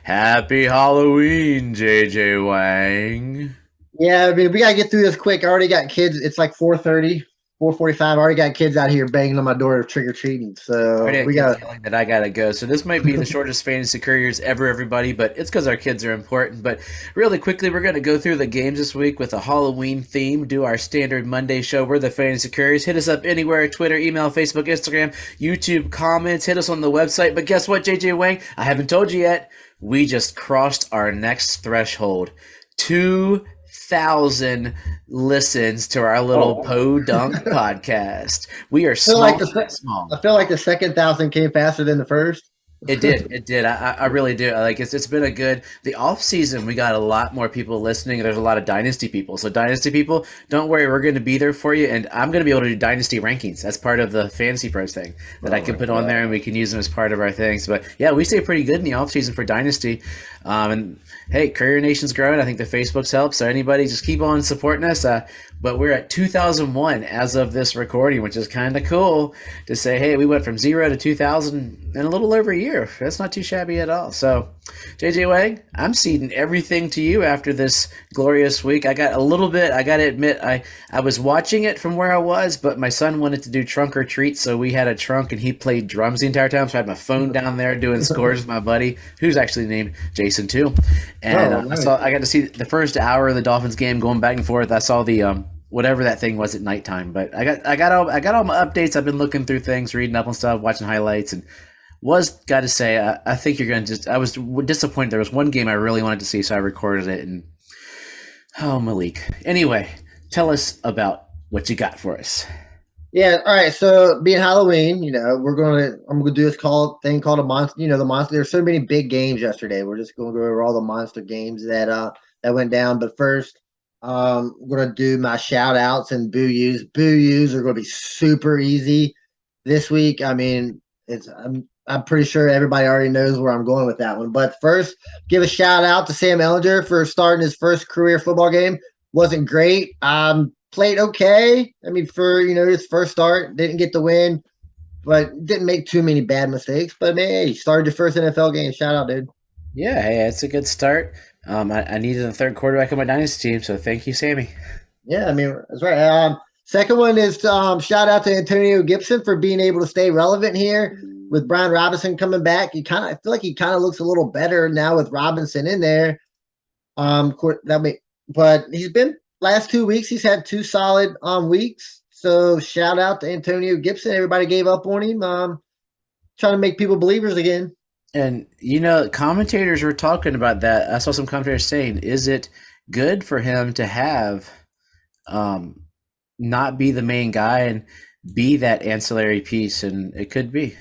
Happy Halloween, JJ Wang. Yeah, I mean, we gotta get through this quick. I already got kids. It's like 4:30, 4:45. I already got kids out here banging on my door trick or treating. I already So got we kids got. yelling that I gotta go. So this might be the shortest fantasy couriers ever, everybody, but it's because our kids are important. But really quickly, we're gonna go through the games this week with a Halloween theme, do our standard Monday show. We're the fantasy couriers. Hit us up anywhere: Twitter, email, Facebook, Instagram, YouTube, comments. Hit us on the website. But guess what, JJ Wang? I haven't told you yet. We just crossed our next threshold. 2,000 listens to our little Oh, Poe Dunk podcast. We are I feel like small, the small, se- small. I feel like the second thousand came faster than the first. It did. It did. I really do. Like it's been a good the off season. We got a lot more people listening. There's a lot of dynasty people. So dynasty people, don't worry. We're going to be there for you, and I'm going to be able to do dynasty rankings. That's part of the fantasy pros thing that I Oh can my put on there, and god! we can use them as part of our things. But yeah, we stay pretty good in the off season for dynasty. And hey, Courier Nation's growing. I think the Facebook's helped. So anybody, just keep on supporting us. But we're at 2001 as of this recording, which is kind of cool to say, hey, we went from 0 to 2,000 in a little over a year. That's not too shabby at all. So, JJ Wang, I'm ceding everything to you after this glorious week. I got a little bit, I got to admit, I was watching it from where I was, but my son wanted to do trunk or treat, so we had a trunk and he played drums the entire time. So I had my phone down there doing scores with my buddy, who's actually named Jason too. And Oh, nice. I got to see the first hour of the Dolphins game going back and forth. I saw the whatever that thing was at nighttime. But I got all my updates. I've been looking through things, reading up on stuff, watching highlights, and was got to say I think you're going to just. I was disappointed. There was one game I really wanted to see, so I recorded it. And oh, Malik. Anyway, tell us about what you got for us. Yeah. All right. So being Halloween, I'm gonna do this thing called a monster. The monster. There's so many big games yesterday. We're just gonna go over all the monster games that went down. But first, I'm gonna do my shout outs and boo yous. Boo yous are gonna be super easy this week. I mean, I'm pretty sure everybody already knows where I'm going with that one. But first, give a shout out to Sam Ellinger for starting his first career football game. Wasn't great. Played okay. I mean, for his first start, didn't get the win, but didn't make too many bad mistakes. But man, hey, started your first NFL game. Shout out, dude. Yeah, hey, that's a good start. I needed a third quarterback on my dynasty team, so thank you, Sammy. Yeah, I mean that's right. Second one is shout out to Antonio Gibson for being able to stay relevant here with Brian Robinson coming back. I feel like he kind of looks a little better now with Robinson in there. That may, but he's been last 2 weeks. He's had two solid weeks. So shout out to Antonio Gibson. Everybody gave up on him. Trying to make people believers again. And commentators were talking about that. I saw some commentators saying, "Is it good for him to have um, not be the main guy and be that ancillary piece?" And it could be.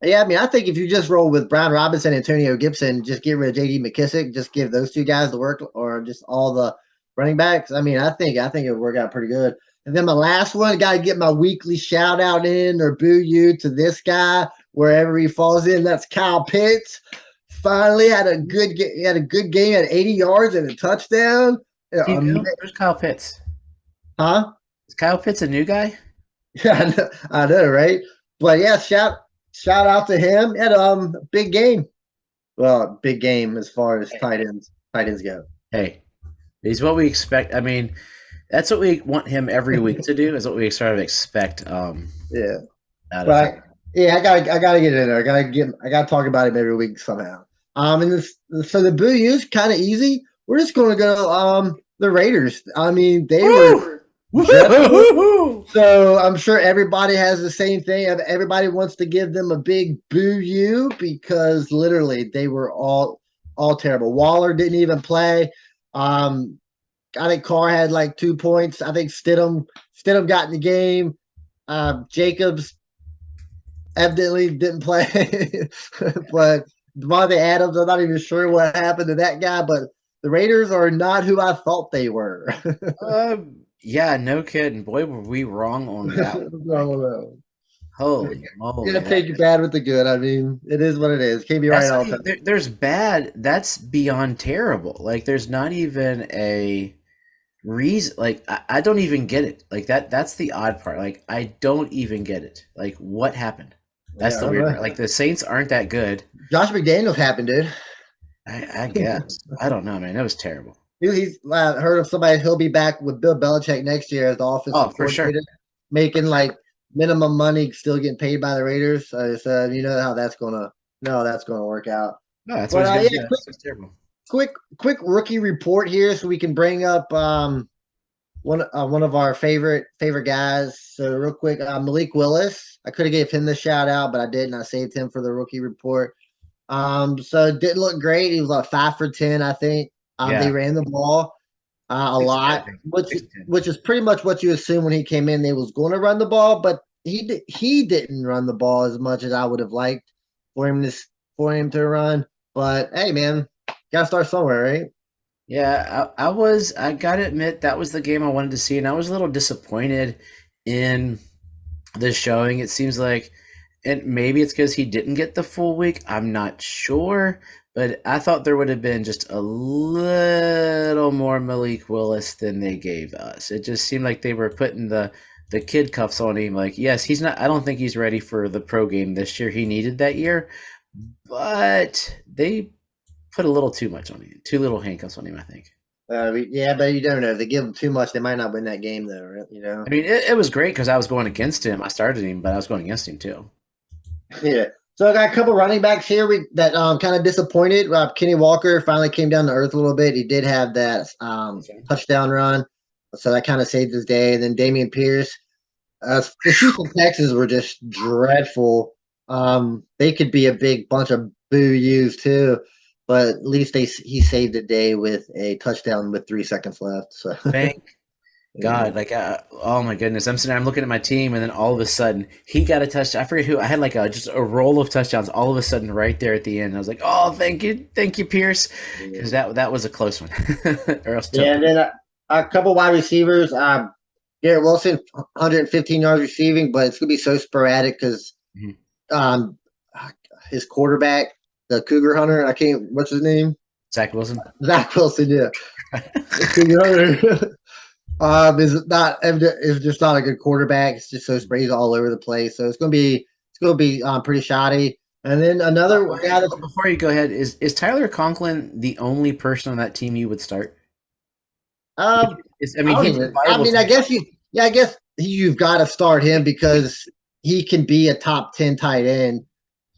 Yeah, I mean, I think if you just roll with Brian Robinson, Antonio Gibson, just get rid of J.D. McKissick, just give those two guys the work, or just all the running backs. I mean, I think it would work out pretty good. And then my last one, got to get my weekly shout out in or boo you to this guy wherever he falls in. That's Kyle Pitts. Finally had a good game at 80 yards and a touchdown. Do you know where's Kyle Pitts? Huh? Is Kyle Pitts a new guy? Yeah, I know, right? But yeah, shout out to him. Had big game. Well, big game as far as Hey, tight ends go. hey, he's what we expect. I mean, that's what we want him every week to do. Is what we sort of expect Yeah, out of him. but yeah, I gotta get in there. I gotta talk about him every week somehow. And so the Boo U's kind of easy. We're just gonna go the Raiders. I mean, they were Woo! dreadful. Woo! So I'm sure everybody has the same thing. Everybody wants to give them a big boo you because literally they were all terrible. Waller didn't even play. Um, I think Carr had like 2 points. I think Stidham got in the game. Jacobs evidently didn't play, but Devontae Adams, I'm not even sure what happened to that guy. But the Raiders are not who I thought they were. Yeah, no kidding. Boy, were we wrong on that one. No, Like, no. holy You moly, gotta take it bad with the good. I mean, it is what it is. Can't be right that's not all the even, time. there's bad. That's beyond terrible. Like, there's not even a reason. Like, I don't even get it. Like that. That's the odd part. Like, I don't even get it. Like, what happened? That's Yeah, the weird part. Like the Saints aren't that good. Josh McDaniels happened, dude. I guess. I don't know, man. That was terrible. He's heard of somebody. He'll be back with Bill Belichick next year as the Oh, offensive for sure. coordinator, making like minimum money, still getting paid by the Raiders. So I said, you know how that's gonna no, that's gonna work out. No, that's what But he's gonna yeah, do. That's terrible. quick rookie report here, so we can bring up one of our favorite guys. So real quick, Malik Willis. I could have gave him the shout out, but I didn't. I saved him for the rookie report. So it didn't look great. He was like 5 for 10, I think. They Yeah. ran the ball a 6 to 10, lot, I think. which 6 to 10. which is pretty much what you assume when he came in. They was going to run the ball, but he didn't run the ball as much as I would have liked for him to for him to run. But hey, man, gotta start somewhere, right? Yeah, I gotta admit that was the game I wanted to see, and I was a little disappointed in the showing. It seems like, and maybe it's because he didn't get the full week. I'm not sure, but I thought there would have been just a little more Malik Willis than they gave us. It just seemed like they were putting the kid cuffs on him. Like, yes, he's not. I don't think he's ready for the pro game this year. He needed that year, but they put a little too much on him. Too little handcuffs on him, I think. Yeah, but you don't know. If they give him too much, they might not win that game, though. Right? You know. I mean, it was great because I was going against him. I started him, but I was going against him too. Yeah. So I got a couple running backs here that kind of disappointed. Kenny Walker finally came down to earth a little bit. He did have that Okay. touchdown run, so that kind of saved his day. And then Damian Pierce, the Houston Texans were just dreadful. They could be a big bunch of boo yous too, but at least he saved the day with a touchdown with 3 seconds left. So Thank yeah. God, like, oh my goodness, I'm sitting there, I'm looking at my team, and then all of a sudden he got a touchdown. I forget who. I had like just a roll of touchdowns. All of a sudden, right there at the end, I was like, "Oh, thank you, Pierce," because that was a close one, or else Yeah, choke. and then a couple wide receivers. Garrett Wilson, 115 yards receiving, but it's gonna be so sporadic because Mhm. um, his quarterback, the Cougar Hunter, I can't. What's his name? Zach Wilson. Zach Wilson. Yeah, the Cougar Hunter. Is just not a good quarterback. It's just so sprays all over the place. So it's gonna be pretty shoddy. And then another guy that's Before you go ahead, is Tyler Conklin the only person on that team you would start? um I I mean, don't he's even. a viable I team. guess you've got to start him because he can be a top 10 tight end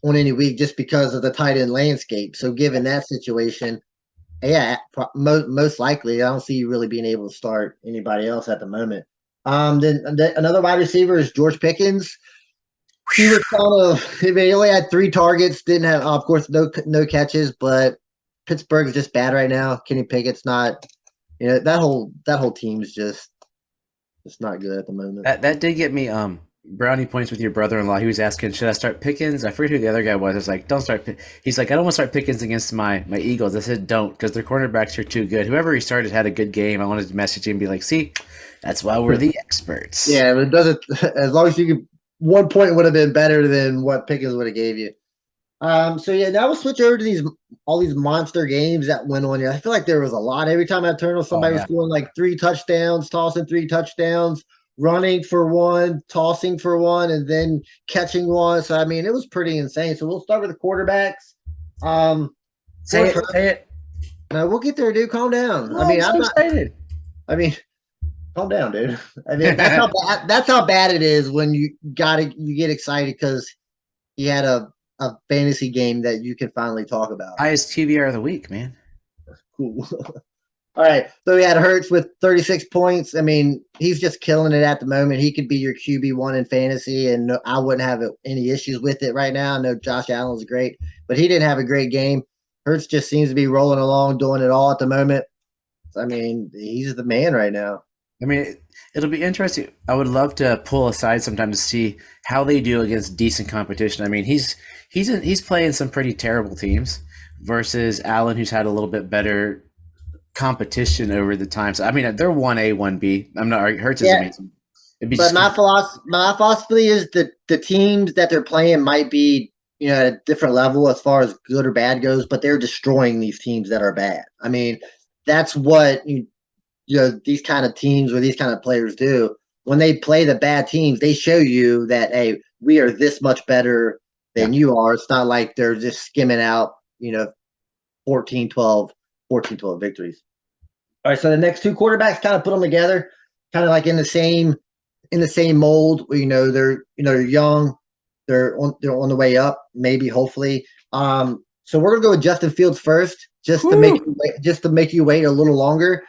on any week just because of the tight end landscape. So given that situation, yeah, most likely, I don't see you really being able to start anybody else at the moment. Then another wide receiver is George Pickens. He was kind of. I mean, he only had 3 targets. Didn't have, of course, no catches. But Pittsburgh's just bad right now. Kenny Pickett's not. You know that whole team's just not good at the moment. That did get me brownie points with your brother-in-law. He was asking, should I start Pickens? I forget who the other guy was. I was like, don't start. He's like, I don't want to start Pickens against my Eagles. I said, don't, because their cornerbacks are too good. Whoever he started had a good game. I wanted to message him and be like, see, that's why we're the experts. Yeah, but it doesn't. As long as you could, 1 point would have been better than what Pickens would have gave you. So yeah, now we'll switch over to these all these monster games that went on here. I feel like there was a lot. Every time I turned on, Oh somebody was yeah. scoring like 3 touchdowns, tossing 3 touchdowns, running for one, tossing for one, and then catching one. So I mean, it was pretty insane. So we'll start with the quarterbacks. Of Say course, it. Say it. no, we'll get there, dude. Calm down. I Oh, I'm mean, I'm so not. excited. I mean, calm down, dude. I mean, that's how bad it is when you get excited because you had a fantasy game that you can finally talk about. Highest TBR of the week, man. Cool. All right. So we had Hurts with 36 points. I mean, he's just killing it at the moment. He could be your QB1 in fantasy, and I wouldn't have any issues with it right now. I know Josh Allen's great, but he didn't have a great game. Hurts just seems to be rolling along, doing it all at the moment. I mean, he's the man right now. I mean, it'll be interesting. I would love to pull aside sometime to see how they do against decent competition. I mean, he's playing some pretty terrible teams versus Allen, who's had a little bit better competition over the time. So I mean, they're 1A, 1B. I'm not Hertz is Yeah, amazing. It'd be but just my philosophy is that the teams that they're playing might be at a different level as far as good or bad goes, but they're destroying these teams that are bad. I mean, that's what these kind of teams or these kind of players do. When they play the bad teams, they show you that hey, we are this much better Yeah. than you are. It's not like they're just skimming out, 14-12, 14-12 victories. All right, so the next two quarterbacks kind of put them together, kind of like in the same mold. Where, they're young, they're on the way up, maybe hopefully. So we're gonna go with Justin Fields first, just to make Woo! you wait, a little longer.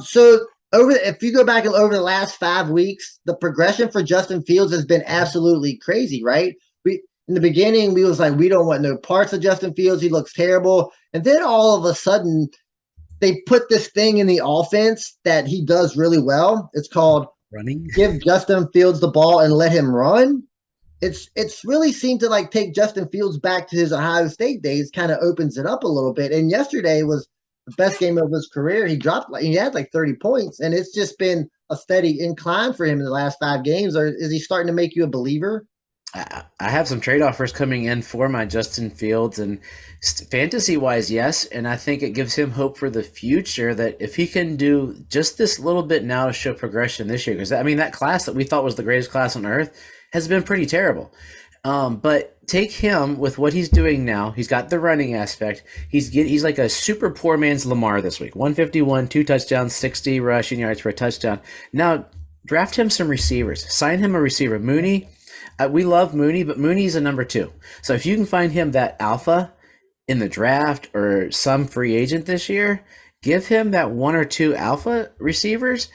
So if you go back and over the last 5 weeks, the progression for Justin Fields has been absolutely crazy, right? We In the beginning we was like, we don't want no parts of Justin Fields. He looks terrible, and then all of a sudden they put this thing in the offense that he does really well. It's called Running. give Justin Fields the ball and let him run. It's really seemed to like take Justin Fields back to his Ohio State days, kind of opens it up a little bit. And yesterday was the best game of his career. He had like 30 points, and it's just been a steady incline for him in the last 5 games. Or is he starting to make you a believer? I have some trade offers coming in for my Justin Fields, and fantasy wise, yes. And I think it gives him hope for the future that if he can do just this little bit now to show progression this year, because I mean, that class that we thought was the greatest class on earth has been pretty terrible. But take him with what he's doing now. He's got the running aspect. He's like a super poor man's Lamar this week. 151, 2 touchdowns, 60 rushing yards for a touchdown. Now draft him some receivers. Sign him a receiver. Mooney. We love Mooney, but Mooney's a number 2. So if you can find him that alpha in the draft or some free agent this year, give him that 1 or 2 alpha receivers.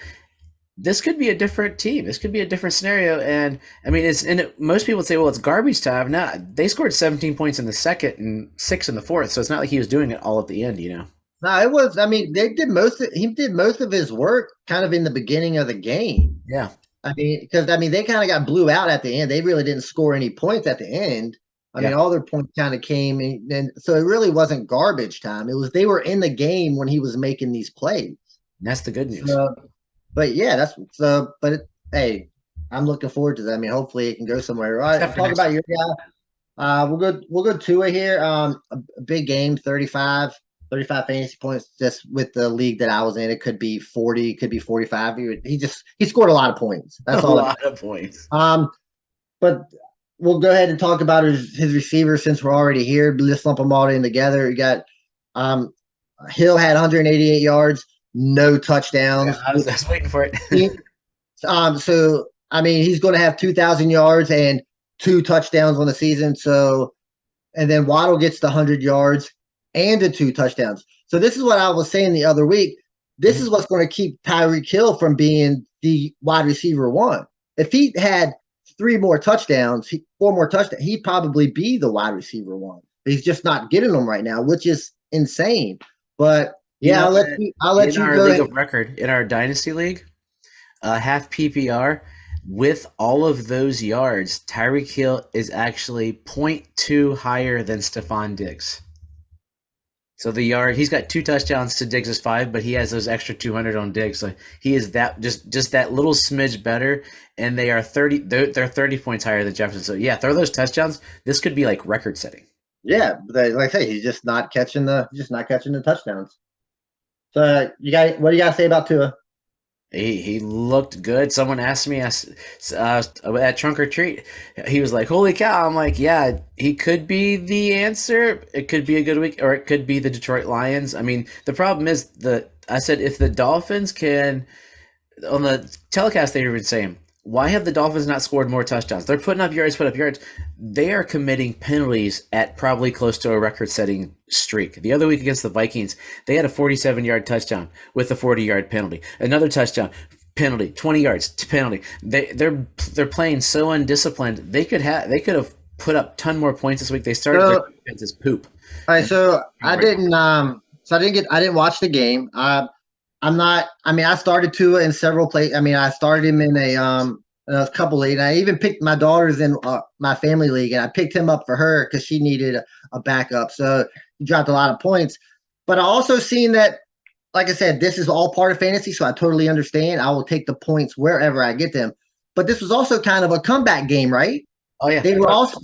This could be a different team. This could be a different scenario. And I mean, most people would say, well, it's garbage time. No, they scored 17 points in the second and 6 in the fourth. So it's not like he was doing it all at the end. No, it was. I mean, he did most of his work kind of in the beginning of the game. Yeah. I mean, because they kind of got blew out at the end. They really didn't score any points at the end. I mean, Yeah. all their points kind of came, and so it really wasn't garbage time. It was they were in the game when he was making these plays. And that's the good news. So, but yeah, that's so. Hey, I'm looking forward to that. I mean, hopefully it can go somewhere. All right, Except for talk next about your guy. We'll go Tua here. A big game, 35 fantasy points just with the league that I was in. It could be 40, could be 45. He scored a lot of points. That's a all. lot of points. But we'll go ahead and talk about his receivers since we're already here. Let's lump them all in together. You got Hill had 188 yards, no touchdowns. Yeah, I was waiting for it. So I mean, he's going to have 2,000 yards and 2 touchdowns on the season. So, and then Waddle gets the 100 yards and the 2 touchdowns. So this is what I was saying the other week. This is what's going to keep Tyreek Hill from being the wide receiver 1. If he had 4 more touchdowns, he'd probably be the wide receiver 1. But he's just not getting them right now, which is insane. But yeah, I'll let you our go league ahead. of record, in our dynasty league, half PPR, with all of those yards, Tyreek Hill is actually 0.2 higher than Stephon Diggs. So he's got 2 touchdowns to Diggs' 5, but he has those extra 200 on Diggs. So he is that just that little smidge better, and they are 30. They're 30 points higher than Jefferson. So yeah, throw those touchdowns. This could be like record setting. Yeah, but like I say, he's just not catching the touchdowns. So what do you got to say about Tua? He looked good. Someone asked me at Trunk or Treat. He was like, "Holy cow!" I'm like, "Yeah, he could be the answer. It could be a good week, or it could be the Detroit Lions." I mean, the problem is I said if the Dolphins can, on the telecast they were saying, why have the Dolphins not scored more touchdowns? They're put up yards. They are committing penalties at probably close to a record-setting streak. The other week against the Vikings, they had a 47-yard touchdown with a 40-yard penalty. Another touchdown, penalty, 20 yards, penalty. They're playing so undisciplined. They could have put up a ton more points this week. They started their defense as poop. All right, so I didn't watch the game. I started Tua in several plays. I mean, I started him in a couple leagues. I even picked my daughter's in my family league, and I picked him up for her because she needed a backup. So he dropped a lot of points. But I also seen that, like I said, this is all part of fantasy, so I totally understand. I will take the points wherever I get them. But this was also kind of a comeback game, right? Oh yeah, They were also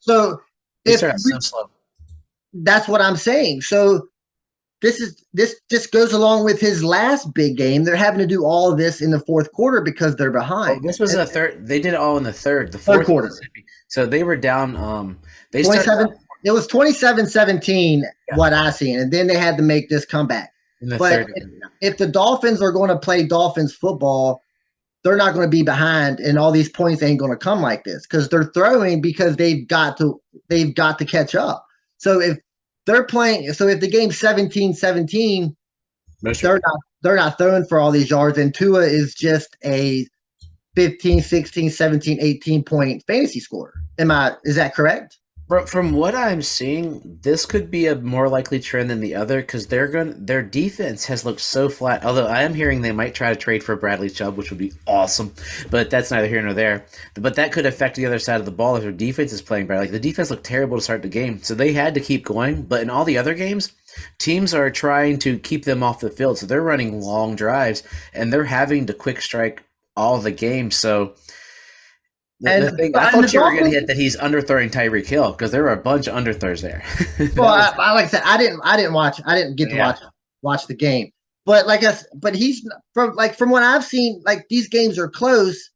so. They started so slow. That's what I'm saying. So this just goes along with his last big game. They're having to do all of this in the fourth quarter because they're Oh, behind. this was a third. They did it all in the third. The Third fourth was quarter. Mississippi. So they were down. They started 27 it was 27-17 yeah, what I seen, and then they had to make this comeback. in the But third. if the Dolphins are going to play Dolphins football, they're not going to be behind, and all these points ain't going to come like this because they're throwing because they've got to catch up. So if they're playing, so if the game's 17-17, No, sure. they're not throwing for all these yards, and Tua is just a 15, 16, 17, 18 point fantasy scorer. Is that correct? From what I'm seeing, this could be a more likely trend than the other because their defense has looked so flat. Although I am hearing they might try to trade for Bradley Chubb, which would be awesome, but that's neither here nor there. But that could affect the other side of the ball if their defense is playing bad. Like the defense looked terrible to start the game, so they had to keep going. But in all the other games, teams are trying to keep them off the field, so they're running long drives and they're having to quick strike all the games. So the thing I thought you were going to hit that he's underthrowing Tyreek Hill because there were a bunch of underthrows there. Well, I like I said, I didn't get to watch the game, but but he's from what I've seen, like these games are close,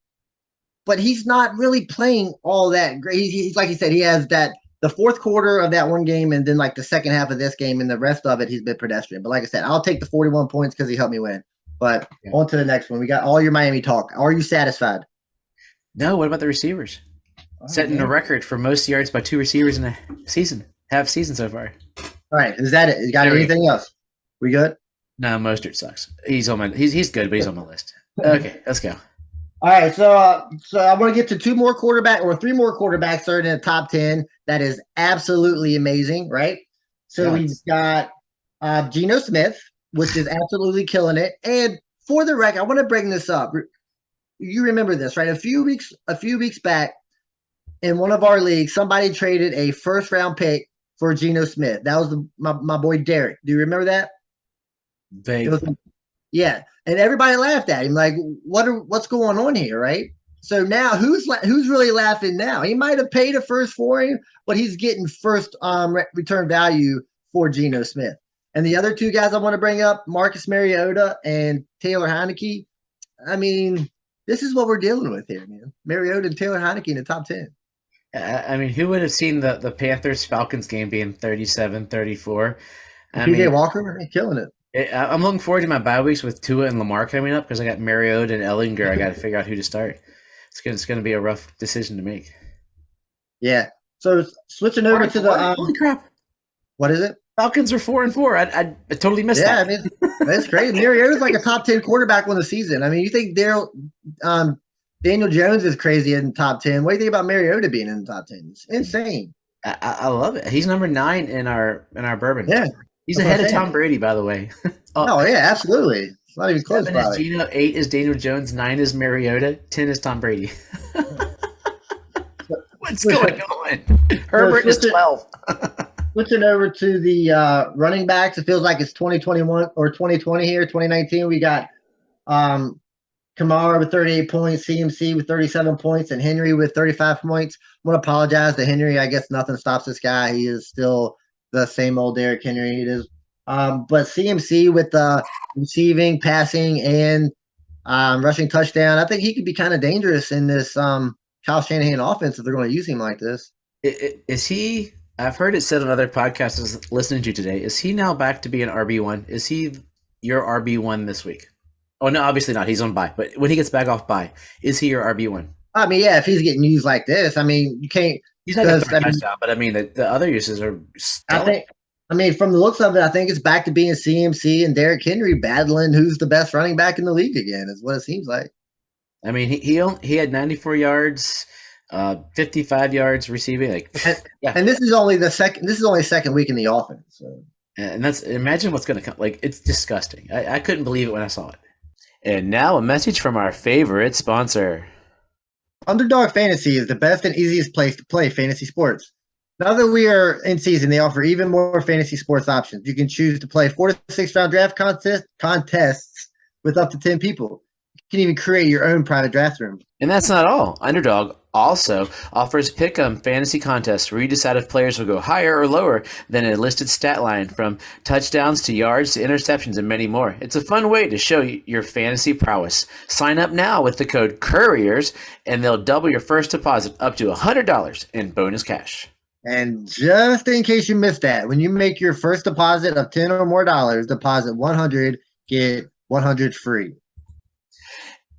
but he's not really playing all that great. He's like he said, he has the fourth quarter of that one game, and then like the second half of this game, and the rest of it he's been pedestrian. But like I said, I'll take the 41 points because he helped me win. But on to the next one. We got all your Miami talk. Are you satisfied? No, what about the receivers? Setting a record for most yards by two receivers in a season. Half season so far. All right, is that it? You got anything else? We good? No, Mostert sucks. He's on my he's good, but he's on my list. Okay, let's go. All right, so I want to get to three more quarterbacks that are in the top 10. That is absolutely amazing, right? So we've got Geno Smith, which is absolutely killing it. And for the record, I want to bring this up. You remember this, right? A few weeks back, in one of our leagues, somebody traded a first round pick for Geno Smith. That was my boy Derek. Do you remember that? Yeah, and everybody laughed at him, like, what's going on here, right? So now, who's really laughing now? He might have paid a first for him, but he's getting first return value for Geno Smith. And the other two guys I want to bring up, Marcus Mariota and Taylor Heineke. I mean, this is what we're dealing with here, man. Mariota and Taylor Heineke in the top 10. I mean, who would have seen the Panthers-Falcons game being 37-34? PJ Walker, killing it. I'm looking forward to my bye weeks with Tua and Lamar coming up because I got Mariota and Ellinger. I got to figure out who to start. It's going to be a rough decision to make. Yeah. So switching over to the holy crap! What is it? Falcons are 4-4. I totally missed that. Yeah, I mean that's crazy. Mariota's like a top 10 quarterback on the season. I mean, you think Daniel Jones is crazy in the top 10. What do you think about Mariota being in the top 10? It's insane. I love it. He's number 9 in our bourbon. Yeah. He's ahead of Tom Brady, by the way. Oh, yeah, absolutely. It's not even close. 7 is Geno, 8 is Daniel Jones, 9 is Mariota, 10 is Tom Brady. What's going on? Herbert is 12. Switching over to the running backs, it feels like it's 2021 or 2020 here, 2019. We got Kamara with 38 points, CMC with 37 points, and Henry with 35 points. I want to apologize to Henry. I guess nothing stops this guy. He is still the same old Derrick Henry. It is. But CMC with receiving, passing, and rushing touchdown, I think he could be kind of dangerous in this Kyle Shanahan offense if they're going to use him like this. Is he – I've heard it said on other podcasts listening to today. Is he now back to being RB1? Is he your RB1 this week? Oh, no, obviously not. He's on bye. But when he gets back off bye, is he your RB1? I mean, yeah, if he's getting used like this, I mean, you can't – He's not going to touchdown, but I mean, the other uses are stellar. I mean, from the looks of it, I think it's back to being CMC and Derrick Henry battling who's the best running back in the league again, is what it seems like. I mean, he had 94 yards, 55 yards receiving. And this is only second week in the offense. So. And imagine what's going to come. Like, it's disgusting. I couldn't believe it when I saw it. And now a message from our favorite sponsor. Underdog Fantasy is the best and easiest place to play fantasy sports. Now that we are in season, they offer even more fantasy sports options. You can choose to play 4 to 6 round draft contests with up to 10 people. can even create your own private draft room. And that's not all. Underdog also offers pick'em fantasy contests where you decide if players will go higher or lower than a listed stat line, from touchdowns to yards to interceptions and many more. It's a fun way to show your fantasy prowess. Sign up now with the code Couriers, and they'll double your first deposit up to $100 in bonus cash. And just in case you missed that, when you make your first deposit of $10 or more, deposit 100, get 100 free.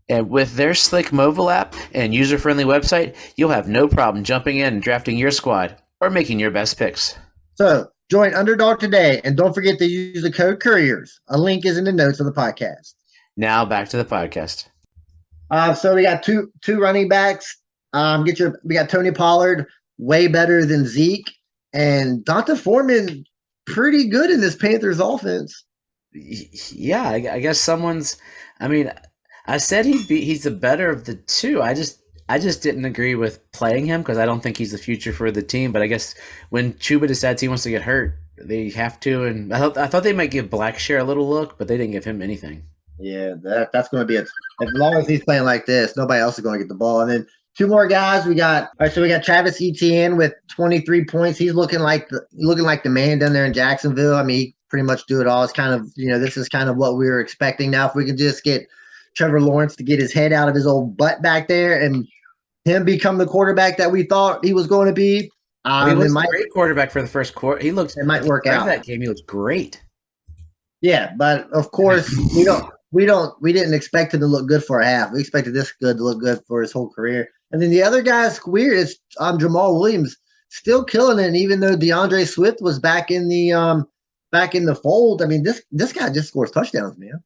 And with their slick mobile app and user-friendly website, you'll have no problem jumping in and drafting your squad or making your best picks. So join Underdog today, and don't forget to use the code Couriers. A link is in the notes of the podcast. Now back to the podcast. So we got two running backs. We got Tony Pollard, way better than Zeke, and Donta Foreman, pretty good in this Panthers offense. Yeah, I guess someone's. I mean, I said he's the better of the two. I just didn't agree with playing him because I don't think he's the future for the team. But I guess when Chuba decides he wants to get hurt, they have to. And I thought they might give Blackshear a little look, but they didn't give him anything. Yeah, that's going to be it. As long as he's playing like this, nobody else is going to get the ball. And then two more guys. We got Travis Etienne with 23 points. He's looking like the man down there in Jacksonville. I mean, he pretty much do it all. It's kind of, this is kind of what we were expecting. Now, if we can just get Trevor Lawrence to get his head out of his old butt back there and him become the quarterback that we thought he was going to be. He was a great quarterback for the first quarter. It might work out. That game, he looked great. Yeah, but of course we didn't expect him to look good for a half. We expected this good to look good for his whole career. And then the other guy's weird. It's Jamal Williams, still killing it. And even though DeAndre Swift was back in the fold, I mean this guy just scores touchdowns, man.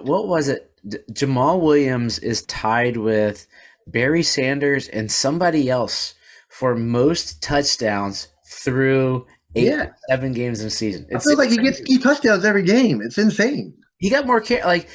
What was it? Jamal Williams is tied with Barry Sanders and somebody else for most touchdowns through 7 games in a season. I feel like he gets key touchdowns every game. It's insane. He got more care. Like,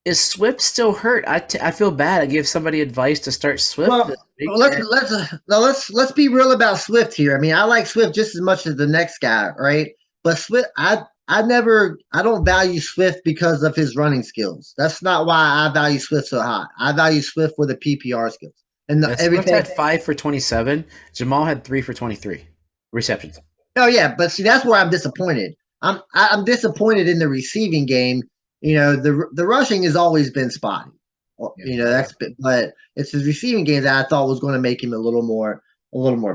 is Swift still hurt? I feel bad. I give somebody advice to start Swift. Well, let's be real about Swift here. I mean, I like Swift just as much as the next guy, right? But Swift, I don't value Swift because of his running skills. That's not why I value Swift so high. I value Swift for the PPR skills. And Swift had 5 for 27. Jamal had 3 for 23 receptions. Oh yeah, but see, that's where I'm disappointed. I'm disappointed in the receiving game. The rushing has always been spotty. But it's his receiving game that I thought was going to make him a little more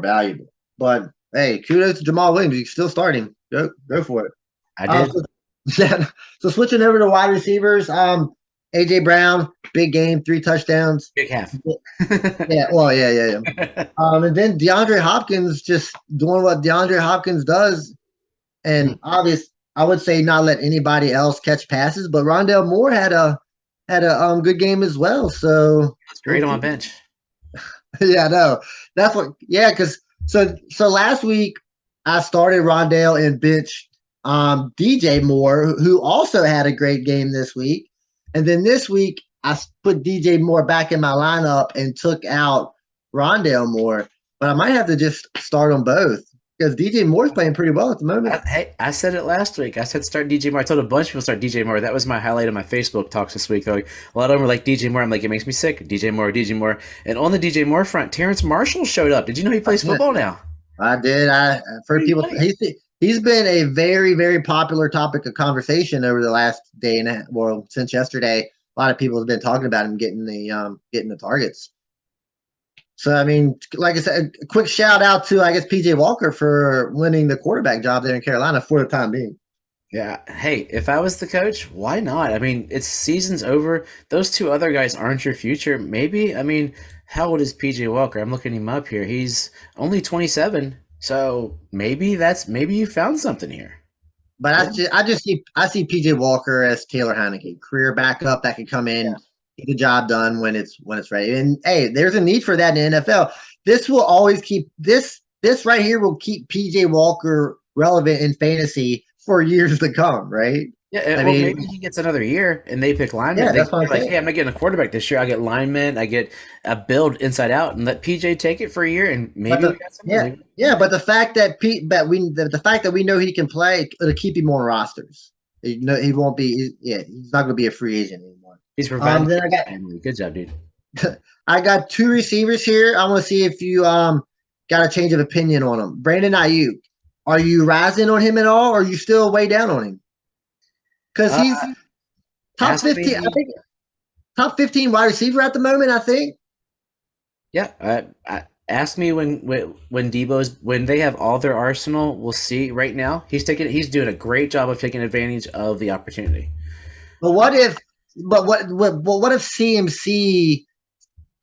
valuable. But hey, kudos to Jamal Williams. He's still starting. Go for it. I did. So switching over to wide receivers, AJ Brown, big game, 3 touchdowns. Big half. Yeah. And then DeAndre Hopkins just doing what DeAndre Hopkins does. And I would say not let anybody else catch passes, but Rondale Moore had a good game as well. So it's great on my bench. Yeah, no, that's what. Yeah, because so last week I started Rondale and bench DJ Moore, who also had a great game this week, and then this week I put DJ Moore back in my lineup and took out Rondale Moore. But I might have to just start them both, because DJ Moore's playing pretty well at the moment. I said it last week. I said start DJ Moore. I told a bunch of people start DJ Moore. That was my highlight of my Facebook talks this week. Like, a lot of them were like DJ Moore. I'm like, it makes me sick. DJ Moore, DJ Moore. And on the DJ Moore front, Terrence Marshall showed up. Did you know he plays football now? I did. I've heard people. He's been a very, very popular topic of conversation over the last day and a half. Well, since yesterday, a lot of people have been talking about him getting the targets. So, I mean, like I said, a quick shout out to, I guess, PJ Walker for winning the quarterback job there in Carolina for the time being. Yeah. Hey, if I was the coach, why not? I mean, it's season's over. Those 2 other guys aren't your future. Maybe. I mean, how old is PJ Walker? I'm looking him up here. He's only 27. So maybe you found something here. But I see PJ Walker as Taylor Heineke, career backup that can come in, get the job done when it's ready. And hey, there's a need for that in the NFL. This will always keep this right here will keep PJ Walker relevant in fantasy for years to come, right? Yeah, maybe he gets another year and they pick linemen. Yeah, that's what I'm like, saying. hey, I'm not getting a quarterback this year. I get linemen. I get a build inside out, and let PJ take it for a year, and maybe we got something. But the fact that we know he can play, it'll keep him on rosters. He won't be. He's not going to be a free agent anymore. He's providing Then for his family. Good job, dude. I got two receivers here. I want to see if you got a change of opinion on them. Brandon Ayuk, are you rising on him at all, or are you still way down on him? Because Uh, he's top ask 15. I me. think top 15 wide receiver at the moment. I think. Yeah, ask me when Debo's when they have all their arsenal. We'll see. Right now, he's doing a great job of taking advantage of the opportunity. But what if? But what if CMC?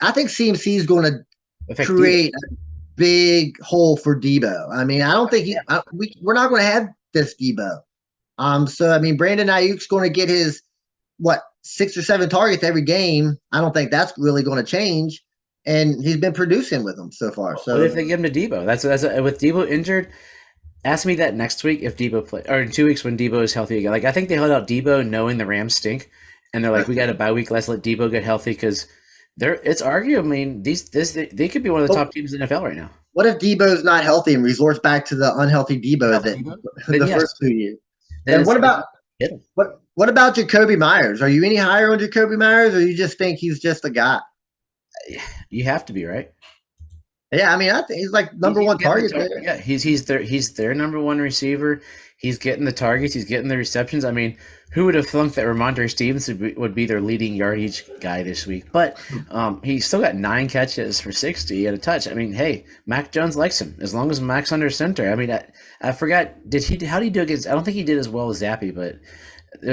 I think CMC is going to Affect Debo. create a big hole for Debo. I mean, I don't think Yeah. we're not going to have this Debo. So I mean, Brandon Ayuk's going to get his what 6 or 7 targets every game. I don't think that's really going to change, and he's been producing with them so far. What if So they give him to Debo? With Debo injured. Ask me that next week if Debo play, or in 2 weeks when Debo is healthy again. Like I think they held out Debo knowing the Rams stink, and they're like, we got a bye week. Let's let Debo get healthy because it's arguable. I mean, they could be one of the top teams in the NFL right now. what if Debo's not healthy and resorts back to the unhealthy Debo Healthy that Debo? Then the yes, first 2 years? then Then it's what about hit him. what about Jacoby Myers? Are you any higher on Jacoby Myers, or you just think he's just a guy? You have to be right. Yeah, I mean, I think he's like number He's one getting target there. yeah, he's their number one receiver. He's getting the targets. He's getting the receptions. I mean, who would have thunk that Ramondre Stevenson would be their leading yardage guy this week? But he still got 9 catches for 60 and a touch. I mean, hey, Mac Jones likes him as long as Mac's under center. I mean, I forgot how did he do against? I don't think he did as well as Zappy, but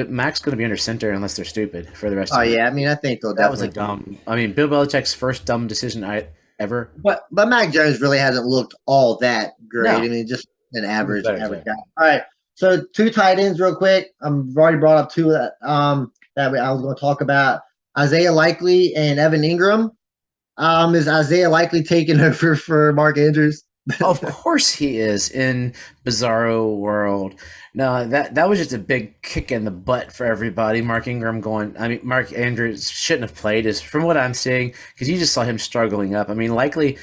Mac's going to be under center unless they're stupid for the rest Oh of it. yeah, I mean, I think they'll That was a definitely. dumb. I mean, Bill Belichick's first dumb decision ever. But Mac Jones really hasn't looked all that great. No, I mean, just an he was average better. average guy. All right, so two tight ends real quick. I've already brought up two that I was going to talk about: Isaiah Likely and Evan Ingram. Is Isaiah Likely taking over for Mark Andrews? Of course he is in Bizarro World. No, that was just a big kick in the butt for everybody. Mark Ingram going. I mean, Mark Andrews shouldn't have played, is from what I'm seeing, because you just saw him struggling up. I mean, likely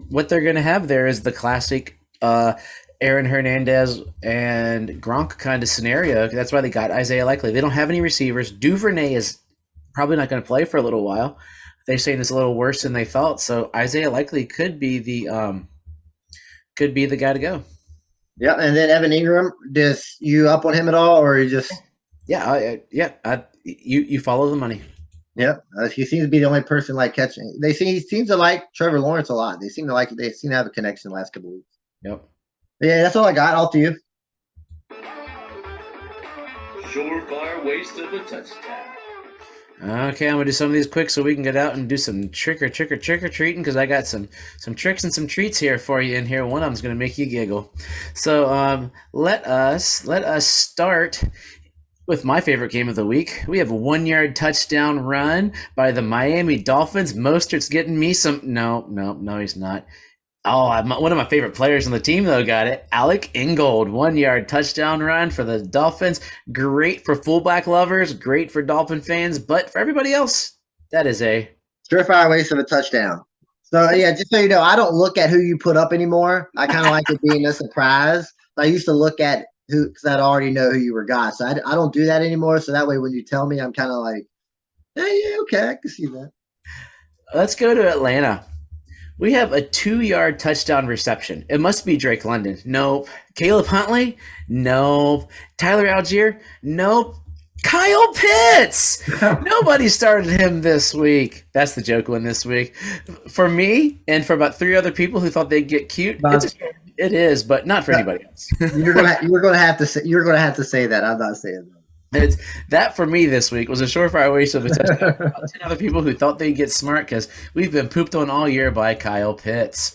what they're going to have there is the classic Aaron Hernandez and Gronk kind of scenario. That's why they got Isaiah Likely. They don't have any receivers. Duvernay is probably not going to play for a little while. They're saying it's a little worse than they thought. So Isaiah Likely could be the guy to go. Yeah, and then Evan Ingram. Just you up on him at all, or you just? You follow the money. Yeah, he seems to be the only person like catching. He seems to like Trevor Lawrence a lot. They seem to have a connection the last couple of weeks. Yep. Yeah, that's all I got. All to you. Surefire waste of a touchdown. Okay, I'm gonna do some of these quick so we can get out and do some trick or treating because I got some tricks and some treats here for you in here. One of them's gonna make you giggle. So let us start with my favorite game of the week. We have a 1-yard touchdown run by the Miami Dolphins. Mostert's getting me some. No, he's not. Oh, one of my favorite players on the team, though, got it. Alec Ingold, 1-yard touchdown run for the Dolphins. Great for fullback lovers, great for Dolphin fans, but for everybody else, that is a surefire waste of a touchdown. So yeah, just so you know, I don't look at who you put up anymore. I kind of like it being a surprise. I used to look at who because I'd already know who you were got. So I don't do that anymore. So that way, when you tell me, I'm kind of like, hey, yeah, okay, I can see that. Let's go to Atlanta. We have a 2-yard touchdown reception. It must be Drake London. Nope. Caleb Huntley? Nope. Tyler Algier? Nope. Kyle Pitts! Nobody started him this week. That's the joke one this week. For me and for about 3 other people who thought they'd get cute, it is, but not for anybody else. You're gonna have to say that. I'm not saying that. That for me this week was a surefire waste of a touchdown. About 10 other people who thought they'd get smart because we've been pooped on all year by Kyle Pitts.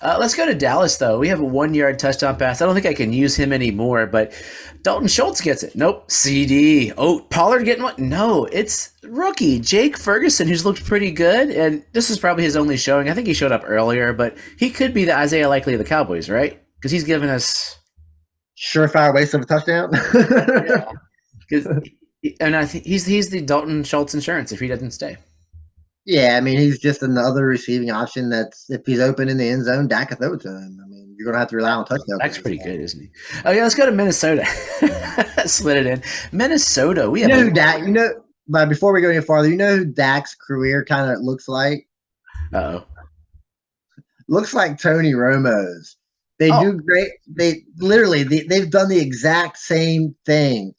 Let's go to Dallas, though. We have a 1-yard touchdown pass. I don't think I can use him anymore, but Dalton Schultz gets it. Nope. CD. Oh, Pollard getting one? No, it's rookie Jake Ferguson, who's looked pretty good, and this is probably his only showing. I think he showed up earlier, but he could be the Isaiah Likely of the Cowboys, right? Because he's given us surefire waste of a touchdown. Yeah. And I think he's the Dalton Schultz insurance if he doesn't stay. Yeah, I mean he's just another receiving option. That's if he's open in the end zone, Dak can throw it to him. I mean you're gonna have to rely on touchdowns. Dak's pretty good, isn't he? Okay, let's go to Minnesota. Slid it in. Minnesota. We have you know who Dak. but before we go any farther, you know who Dak's career kind of looks like? Uh-oh. Looks like Tony Romo's. They Oh, do great. They've done the exact same thing.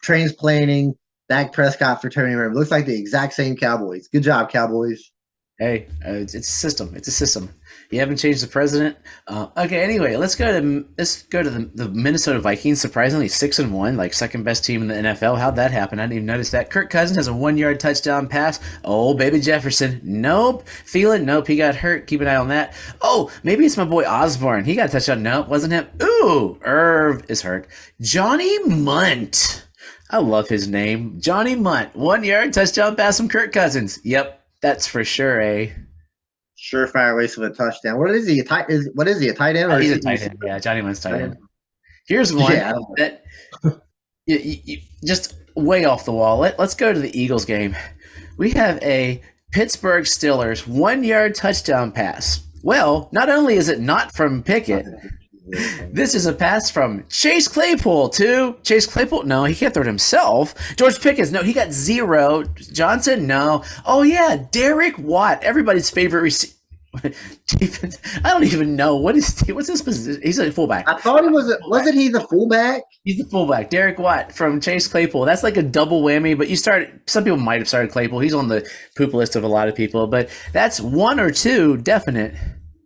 Transplanting Dak Prescott for Tony Romo. Looks like the exact same Cowboys. Good job, Cowboys. hey, it's a system. It's a system. You haven't changed the president. Okay, anyway, let's go to the Minnesota Vikings. Surprisingly, 6-1, like second best team in the NFL. How'd that happen? I didn't even notice that. Kirk Cousins has a 1 yard touchdown pass. Oh, baby Jefferson. Nope. Thielen. Nope. He got hurt. Keep an eye on that. Oh, maybe it's my boy Osborne. He got a touchdown. Nope, wasn't him. Ooh, Irv is hurt. Johnny Munt. I love his name. Johnny Munt. 1 yard touchdown pass from Kirk Cousins. Yep, that's for sure, eh? Surefire waste of a touchdown. What is he? What is he? A tight end? Or He's is a tight he, end. Yeah, Johnny Munt's tight end. Here's one that just way off the wall. Let's go to the Eagles game. We have a Pittsburgh Steelers 1 yard touchdown pass. Well, not only is it not from Pickett, this is a pass from Chase Claypool to Chase Claypool. No, he can't throw it himself. George Pickens. No, he got 0. Johnson. No. Oh yeah, Derek Watt, everybody's favorite receiver. Defense. I don't even know what's his position. He's a fullback. I thought he was. Wasn't he the fullback? He's the fullback. Derek Watt from Chase Claypool. That's like a double whammy. But some people might have started Claypool. He's on the poop list of a lot of people. But that's 1 or 2 definite.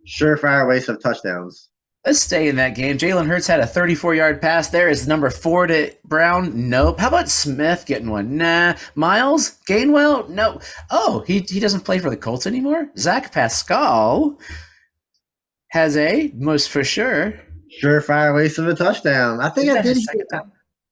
Surefire waste of touchdowns. Let's stay in that game. Jalen Hurts had a 34-yard pass. There is number 4 to Brown. Nope. How about Smith getting one? Nah. Miles? Gainwell? No. Oh, he doesn't play for the Colts anymore? Zach Pascal has a, most for sure. Surefire waste of a touchdown. I think I did.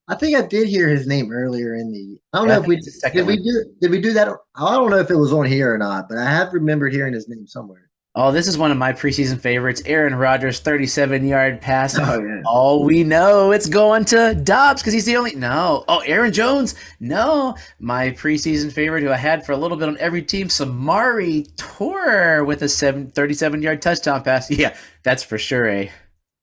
I think I did hear his name earlier in the. I don't know if we did. We do that? I don't know if it was on here or not, but I have remembered hearing his name somewhere. Oh, this is one of my preseason favorites. Aaron Rodgers, 37-yard pass. Oh, yeah. Oh, we know it's going to Dobbs because he's the only. No. Oh, Aaron Jones. No. My preseason favorite who I had for a little bit on every team, Samari Toure with a 37-yard touchdown pass. Yeah, that's for sure, eh?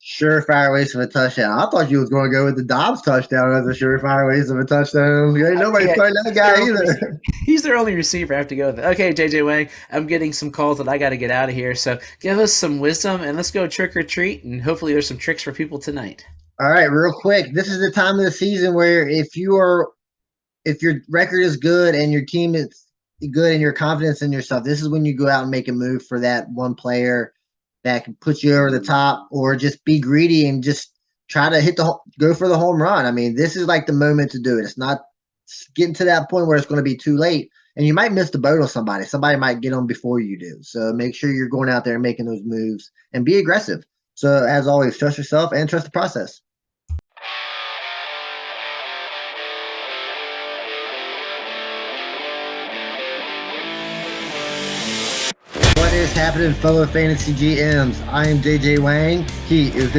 Surefire waste of a touchdown. I thought you was going to go with the Dobbs touchdown as a surefire waste of a touchdown. Ain't nobody starting that guy either. He's their only receiver. I have to go with it. Okay, JJ Wang, I'm getting some calls that I got to get out of here. So give us some wisdom and let's go trick or treat. And hopefully there's some tricks for people tonight. All right, real quick. This is the time of the season where if your record is good and your team is good and your confidence in yourself, this is when you go out and make a move for that one player that can put you over the top, or just be greedy and just try to go for the home run. I mean, this is like the moment to do it. It's not getting to that point where it's going to be too late, and you might miss the boat on somebody. Somebody might get on before you do. So make sure you're going out there and making those moves and be aggressive. So as always, trust yourself and trust the process. What is happening, fellow fantasy GMs? I am JJ Wang. He is the